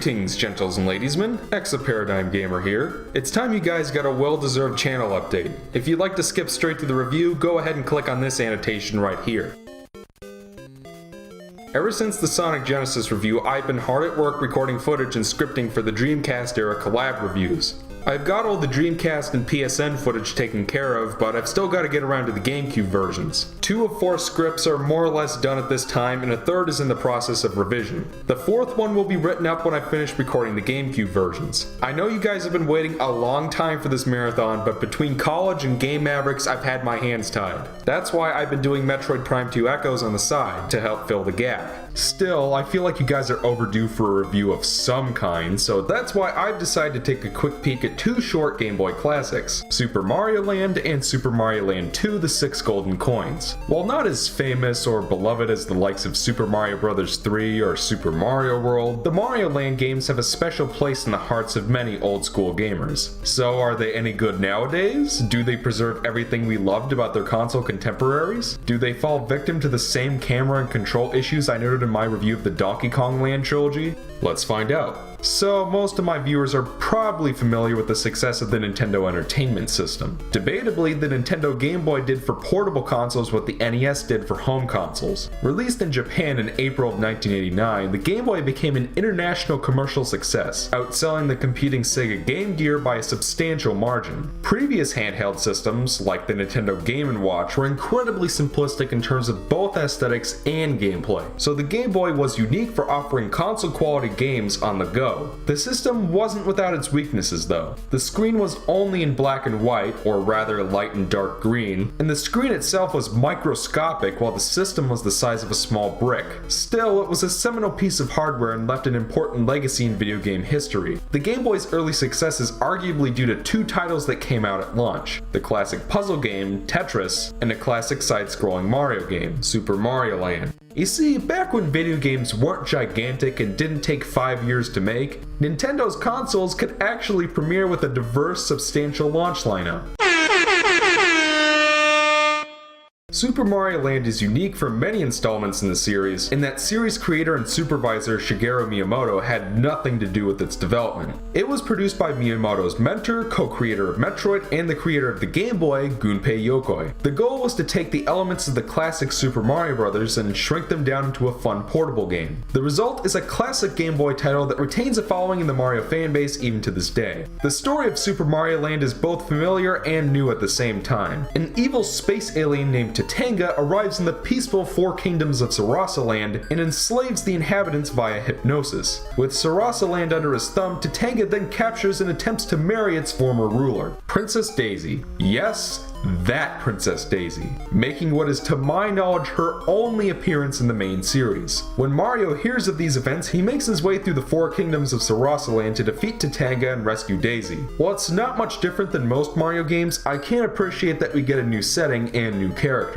Greetings, gentles and ladiesmen, ExoParadigmGamer here. It's time you guys got a well-deserved channel update. If you'd like to skip straight to the review, go ahead and click on this annotation right here. Ever since the Sonic Genesis review, I've been hard at work recording footage and scripting for the Dreamcast era collab reviews. I've got all the Dreamcast and PSN footage taken care of, but I've still got to get around to the GameCube versions. 2 of 4 scripts are more or less done at this time, and a third is in the process of revision. The 4th one will be written up when I finish recording the GameCube versions. I know you guys have been waiting a long time for this marathon, but between college and Game Mavericks, I've had my hands tied. That's why I've been doing Metroid Prime 2 Echoes on the side, to help fill the gap. Still, I feel like you guys are overdue for a review of some kind, so that's why I've decided to take a quick peek at 2 short Game Boy classics, Super Mario Land and Super Mario Land 2: The 6 Golden Coins. While not as famous or beloved as the likes of Super Mario Bros. 3 or Super Mario World, the Mario Land games have a special place in the hearts of many old school gamers. So are they any good nowadays? Do they preserve everything we loved about their console contemporaries? Do they fall victim to the same camera and control issues I noted in my review of the Donkey Kong Land trilogy? Let's find out. So, most of my viewers are probably familiar with the success of the Nintendo Entertainment System. Debatably, the Nintendo Game Boy did for portable consoles what the NES did for home consoles. Released in Japan in April of 1989, the Game Boy became an international commercial success, outselling the competing Sega Game Gear by a substantial margin. Previous handheld systems, like the Nintendo Game & Watch, were incredibly simplistic in terms of both aesthetics and gameplay, so the Game Boy was unique for offering console-quality games on the go. The system wasn't without its weaknesses though. The screen was only in black and white, or rather light and dark green, and the screen itself was microscopic while the system was the size of a small brick. Still, it was a seminal piece of hardware and left an important legacy in video game history. The Game Boy's early success is arguably due to 2 titles that came out at launch: the classic puzzle game, Tetris, and a classic side-scrolling Mario game, Super Mario Land. You see, back when video games weren't gigantic and didn't take 5 years to make, Nintendo's consoles could actually premiere with a diverse, substantial launch lineup. Super Mario Land is unique for many installments in the series, in that series creator and supervisor Shigeru Miyamoto had nothing to do with its development. It was produced by Miyamoto's mentor, co-creator of Metroid, and the creator of the Game Boy, Gunpei Yokoi. The goal was to take the elements of the classic Super Mario Bros. And shrink them down into a fun portable game. The result is a classic Game Boy title that retains a following in the Mario fanbase even to this day. The story of Super Mario Land is both familiar and new at the same time. An evil space alien named Tatanga arrives in the peaceful 4 kingdoms of Sarasa Land and enslaves the inhabitants via hypnosis. With Sarasa Land under his thumb, Tatanga then captures and attempts to marry its former ruler, Princess Daisy. Yes, that Princess Daisy, making what is to my knowledge her only appearance in the main series. When Mario hears of these events, he makes his way through the 4 kingdoms of Sarasa Land to defeat Tatanga and rescue Daisy. While it's not much different than most Mario games, I can appreciate that we get a new setting and new characters.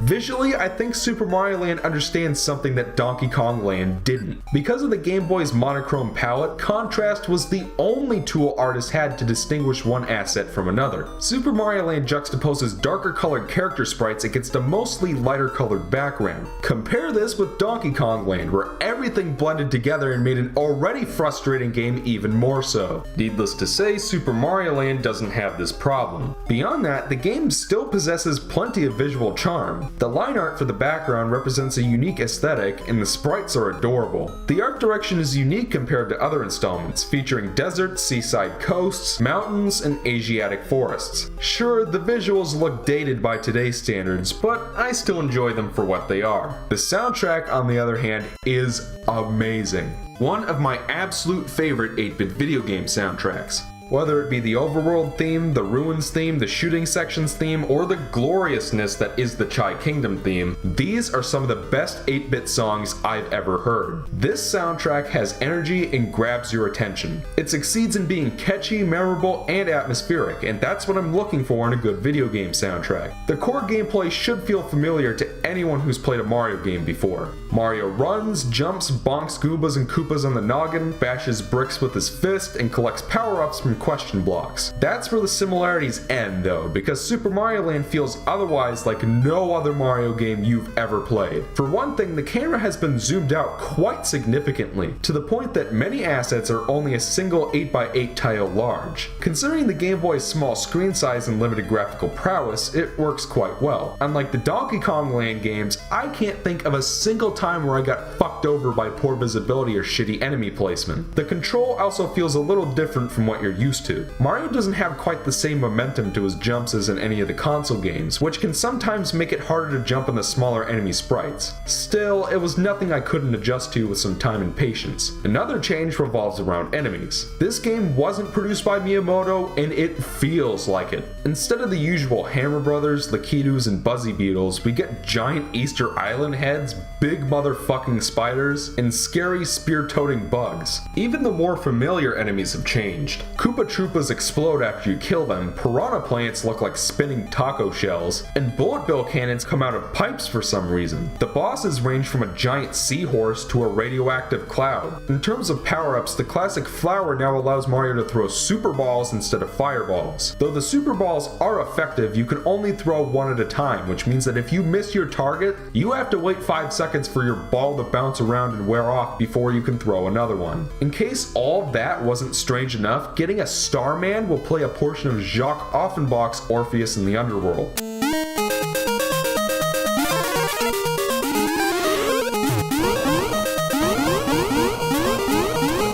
Visually, I think Super Mario Land understands something that Donkey Kong Land didn't. Because of the Game Boy's monochrome palette, contrast was the only tool artists had to distinguish one asset from another. Super Mario Land juxtaposes darker colored character sprites against a mostly lighter colored background. Compare this with Donkey Kong Land, where everything blended together and made an already frustrating game even more so. Needless to say, Super Mario Land doesn't have this problem. Beyond that, the game still possesses plenty of visual charm. The line art for the background represents a unique aesthetic, and the sprites are adorable. The art direction is unique compared to other installments, featuring deserts, seaside coasts, mountains, and Asiatic forests. Sure, the visuals look dated by today's standards, but I still enjoy them for what they are. The soundtrack, on the other hand, is amazing. One of my absolute favorite 8-bit video game soundtracks. Whether it be the overworld theme, the ruins theme, the shooting sections theme, or the gloriousness that is the Chai Kingdom theme, these are some of the best 8-bit songs I've ever heard. This soundtrack has energy and grabs your attention. It succeeds in being catchy, memorable, and atmospheric, and that's what I'm looking for in a good video game soundtrack. The core gameplay should feel familiar to anyone who's played a Mario game before. Mario runs, jumps, bonks Goombas and Koopas on the noggin, bashes bricks with his fist, and collects power-ups from question blocks. That's where the similarities end though, because Super Mario Land feels otherwise like no other Mario game you've ever played. For one thing, the camera has been zoomed out quite significantly, to the point that many assets are only a single 8x8 tile large. Considering the Game Boy's small screen size and limited graphical prowess, it works quite well. Unlike the Donkey Kong Land games, I can't think of a single time where I got fucked over by poor visibility or shitty enemy placement. The control also feels a little different from what you're used to. Mario doesn't have quite the same momentum to his jumps as in any of the console games, which can sometimes make it harder to jump on the smaller enemy sprites. Still, it was nothing I couldn't adjust to with some time and patience. Another change revolves around enemies. This game wasn't produced by Miyamoto, and it feels like it. Instead of the usual Hammer Brothers, Lakitus, and Buzzy Beetles, we get giant Easter Island heads, big motherfucking spiders, and scary spear-toting bugs. Even the more familiar enemies have changed. Koopa Troopas explode after you kill them, piranha plants look like spinning taco shells, and bullet bill cannons come out of pipes for some reason. The bosses range from a giant seahorse to a radioactive cloud. In terms of power-ups, the classic flower now allows Mario to throw super balls instead of fireballs. Though the super balls are effective, you can only throw one at a time, which means that if you miss your target, you have to wait 5 seconds for your ball to bounce around and wear off before you can throw another one. In case all that wasn't strange enough, getting a Starman will play a portion of Jacques Offenbach's Orpheus in the Underworld.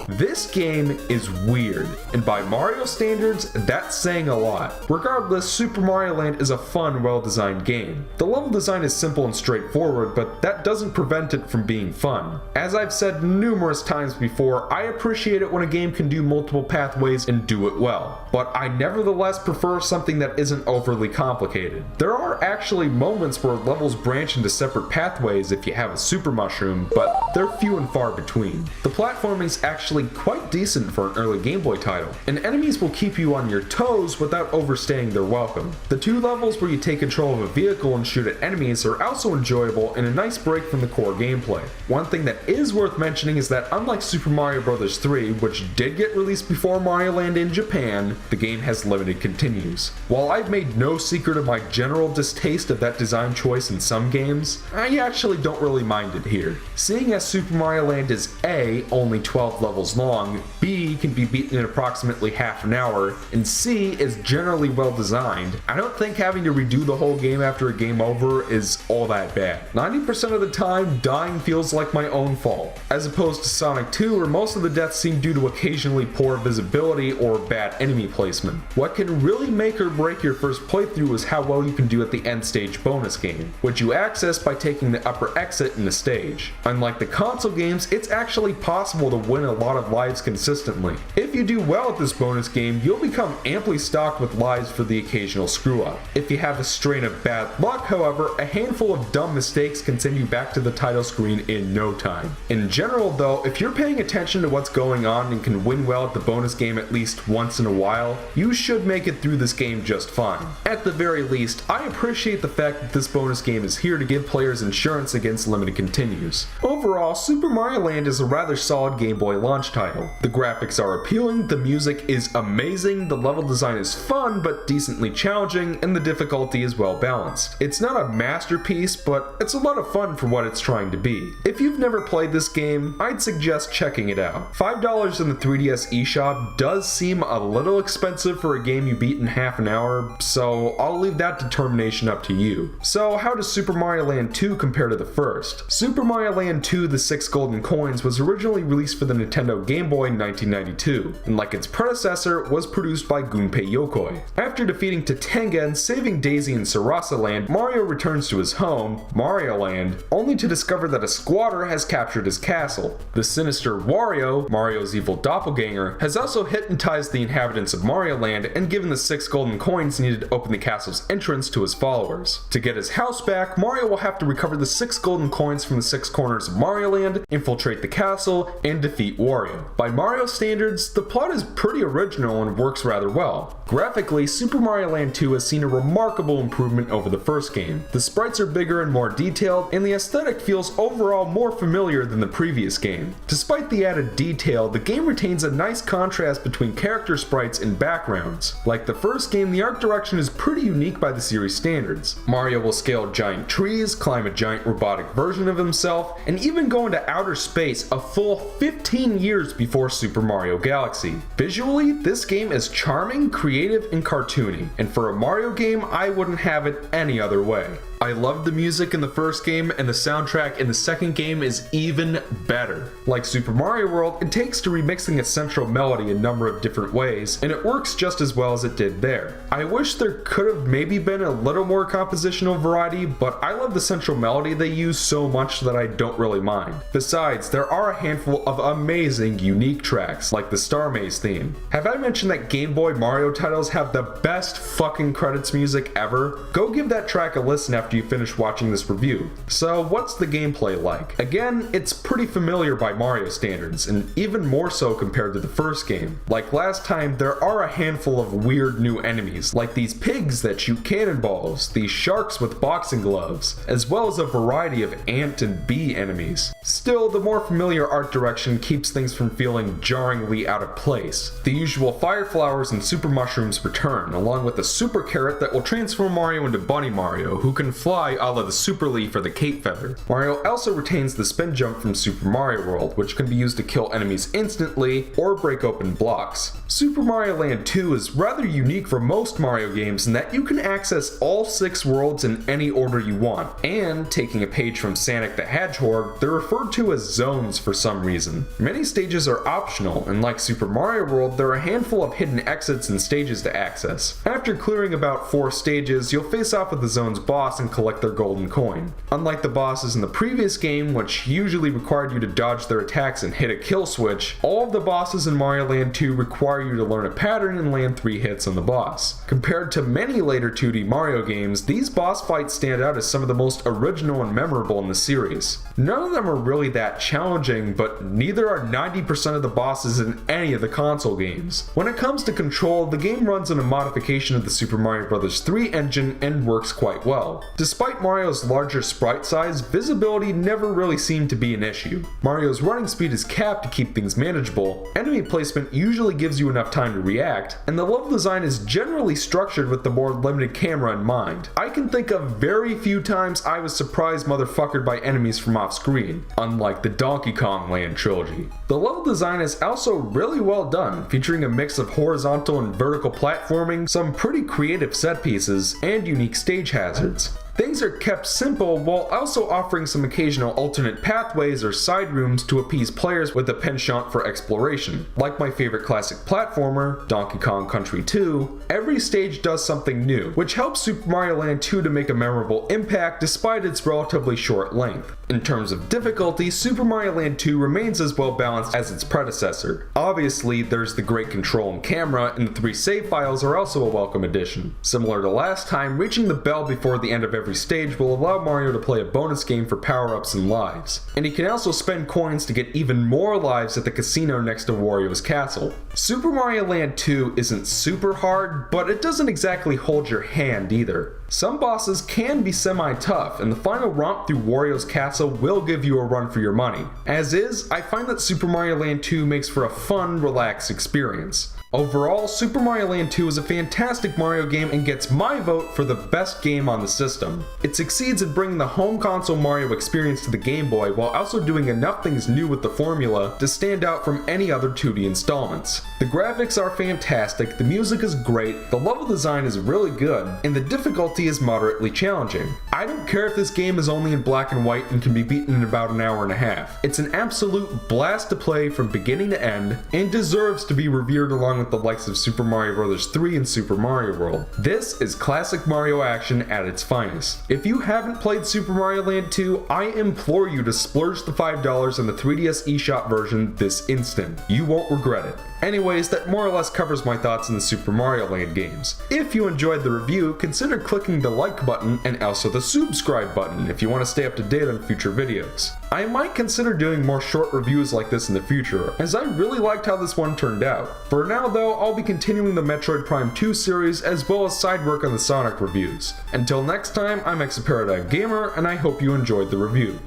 This game is weird, and by Mario standards, that's saying a lot. Regardless, Super Mario Land is a fun, well-designed game. The level design is simple and straightforward, but that doesn't prevent it from being fun. As I've said numerous times before, I appreciate it when a game can do multiple pathways and do it well, but I nevertheless prefer something that isn't overly complicated. There are actually moments where levels branch into separate pathways if you have a super mushroom, but they're few and far between. The platforming's actually quite decent for an early Game Boy title, and enemies will keep you on your toes without overstaying their welcome. The 2 levels where you take control of a vehicle and shoot at enemies are also enjoyable and a nice break from the core gameplay. One thing that is worth mentioning is that unlike Super Mario Bros. 3, which did get released before Mario Land in Japan, the game has limited continues. While I've made no secret of my general distaste of that design choice in some games, I actually don't really mind it here. Seeing as Super Mario Land is A, only 12 levels long, B, can be beaten in approximately half an hour, and C, is generally well designed, I don't think having to redo the whole game after a game over is all that bad. 90% of the time, dying feels like my own fault, as opposed to Sonic 2 where most of the deaths seem due to occasionally poor visibility or bad enemy placement. What can really make or break your first playthrough is how well you can do at the end stage bonus game, which you access by taking the upper exit in the stage. Unlike the console games, it's actually possible to win a lot of lives consistently. If you do well at this bonus game, you'll become amply stocked with lives for the occasional screw up. If you have a strain of bad luck, however, a handful of dumb mistakes can send you back to the title screen in no time. In general though, if you're paying attention to what's going on and can win well at the bonus game at least once in a while, you should make it through this game just fine. At the very least, I appreciate the fact that this bonus game is here to give players insurance against limited continues. Overall, Super Mario Land is a rather solid Game Boy launch title. The graphics are appealing, the music is amazing, the level design is fun but decently challenging, and the difficulty is well balanced. It's not a masterpiece, but it's a lot of fun for what it's trying to be. If you've never played this game, I'd suggest checking it out. $5 in the 3DS eShop does seem a little expensive for a game you beat in half an hour, so I'll leave that determination up to you. So how does Super Mario Land 2 compare to the first? Super Mario Land 2: The 6 Golden Coins was originally released for the Nintendo Game Boy in 1992, and like its predecessor, was produced by Gunpei Yokoi. After defeating Tatenga and saving Daisy in Sarasa Land, Mario returns to his home, Mario Land, only to discover that a squatter has captured his castle. The sinister Wario, Mario's evil doppelganger, has also hypnotized the inhabitants of Mario Land and given the 6 golden coins needed to open the castle's entrance to his followers. To get his house back, Mario will have to recover the 6 golden coins from the 6 corners of Mario Land, infiltrate the castle, and defeat Wario. By Mario standards, the plot is pretty original and works rather well. Graphically, Super Mario Land 2 has seen a remarkable improvement over the first game. The sprites are bigger and more detailed, and the aesthetic feels overall more familiar than the previous game. Despite the added detail, the game retains a nice contrast between character sprites and backgrounds. Like the first game, the art direction is pretty unique by the series standards. Mario will scale giant trees, climb a giant robotic version of himself, and even go into outer space a full 15 years before Super Mario Galaxy. Visually, this game is charming, creative, and cartoony, and for a Mario game, I wouldn't have it any other way. I loved the music in the first game, and the soundtrack in the second game is even better. Like Super Mario World, it takes to remixing a central melody a number of different ways, and it works just as well as it did there. I wish there could have maybe been a little more compositional variety, but I love the central melody they use so much that I don't really mind. Besides, there are a handful of amazing, unique tracks, like the Star Maze theme. Have I mentioned that Game Boy Mario titles have the best fucking credits music ever? Go give that track a listen after you finish watching this review. So what's the gameplay like? Again, it's pretty familiar by Mario standards, and even more so compared to the first game. Like last time, there are a handful of weird new enemies, like these pigs that shoot cannonballs, these sharks with boxing gloves, as well as a variety of ant and bee enemies. Still, the more familiar art direction keeps things from feeling jarringly out of place. The usual fire flowers and super mushrooms return, along with a super carrot that will transform Mario into Bunny Mario, who can fly a la the Super Leaf or the Cape Feather. Mario also retains the spin jump from Super Mario World, which can be used to kill enemies instantly or break open blocks. Super Mario Land 2 is rather unique for most Mario games in that you can access all 6 worlds in any order you want, and, taking a page from Sonic the Hedgehog, they're referred to as zones for some reason. Many stages are optional, and like Super Mario World, there are a handful of hidden exits and stages to access. After clearing about 4 stages, you'll face off with the zone's boss and collect their golden coin. Unlike the bosses in the previous game, which usually required you to dodge their attacks and hit a kill switch, all of the bosses in Mario Land 2 require you to learn a pattern and land 3 hits on the boss. Compared to many later 2D Mario games, these boss fights stand out as some of the most original and memorable in the series. None of them are really that challenging, but neither are 90% of the bosses in any of the console games. When it comes to control, the game runs on a modification of the Super Mario Bros. 3 engine and works quite well. Despite Mario's larger sprite size, visibility never really seemed to be an issue. Mario's running speed is capped to keep things manageable, enemy placement usually gives you enough time to react, and the level design is generally structured with the more limited camera in mind. I can think of very few times I was surprised motherfuckered by enemies from off screen, unlike the Donkey Kong Land trilogy. The level design is also really well done, featuring a mix of horizontal and vertical platforming, some pretty creative set pieces, and unique stage hazards. Things are kept simple while also offering some occasional alternate pathways or side rooms to appease players with a penchant for exploration. Like my favorite classic platformer, Donkey Kong Country 2, every stage does something new, which helps Super Mario Land 2 to make a memorable impact despite its relatively short length. In terms of difficulty, Super Mario Land 2 remains as well balanced as its predecessor. Obviously, there's the great control and camera, and the 3 save files are also a welcome addition. Similar to last time, reaching the bell before the end of every stage will allow Mario to play a bonus game for power-ups and lives. And he can also spend coins to get even more lives at the casino next to Wario's castle. Super Mario Land 2 isn't super hard, but it doesn't exactly hold your hand either. Some bosses can be semi-tough, and the final romp through Wario's castle will give you a run for your money. As is, I find that Super Mario Land 2 makes for a fun, relaxed experience. Overall, Super Mario Land 2 is a fantastic Mario game and gets my vote for the best game on the system. It succeeds in bringing the home console Mario experience to the Game Boy while also doing enough things new with the formula to stand out from any other 2D installments. The graphics are fantastic, the music is great, the level design is really good, and the difficulty is moderately challenging. I don't care if this game is only in black and white and can be beaten in about an hour and a half. It's an absolute blast to play from beginning to end, and deserves to be revered along with the likes of Super Mario Bros. 3 and Super Mario World. This is classic Mario action at its finest. If you haven't played Super Mario Land 2, I implore you to splurge the $5 on the 3DS eShop version this instant. You won't regret it. Anyways, that more or less covers my thoughts on the Super Mario Land games. If you enjoyed the review, consider clicking clicking the like button and also the subscribe button if you want to stay up to date on future videos. I might consider doing more short reviews like this in the future, as I really liked how this one turned out. For now though, I'll be continuing the Metroid Prime 2 series as well as side work on the Sonic reviews. Until next time, I'm ExoParadigmGamer, and I hope you enjoyed the review.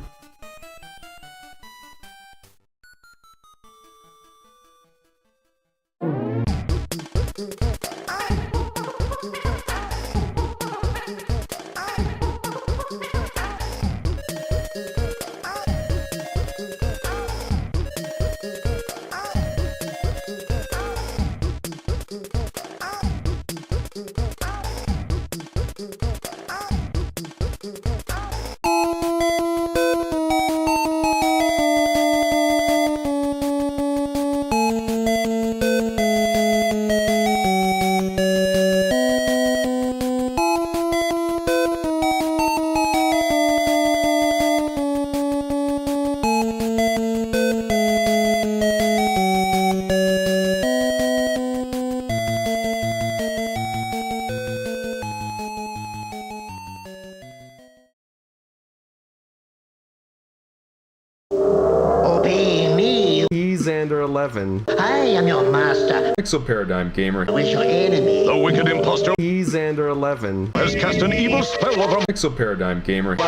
He's under 11. I am your master. ExoParadigmGamer. Who is your enemy? The wicked impostor He's under 11. has cast an evil spell over ExoParadigmGamer.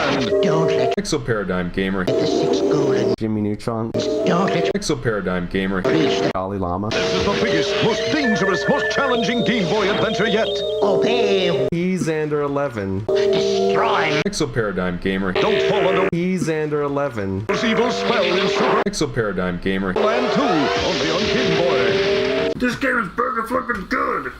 Don't let ExoParadigmGamer. the six golden. Jimmy Neutron. Don't let ExoParadigmGamer. reach the Dalai Lama. This is the biggest, most dangerous, most challenging Game Boy adventure yet. obey. He's under 11. Destroy. ExoParadigmGamer. Don't fall under He's under 11. this evil spell in Super ExoParadigmGamer. Land 2, only on Game Boy. This game is burger flipping good!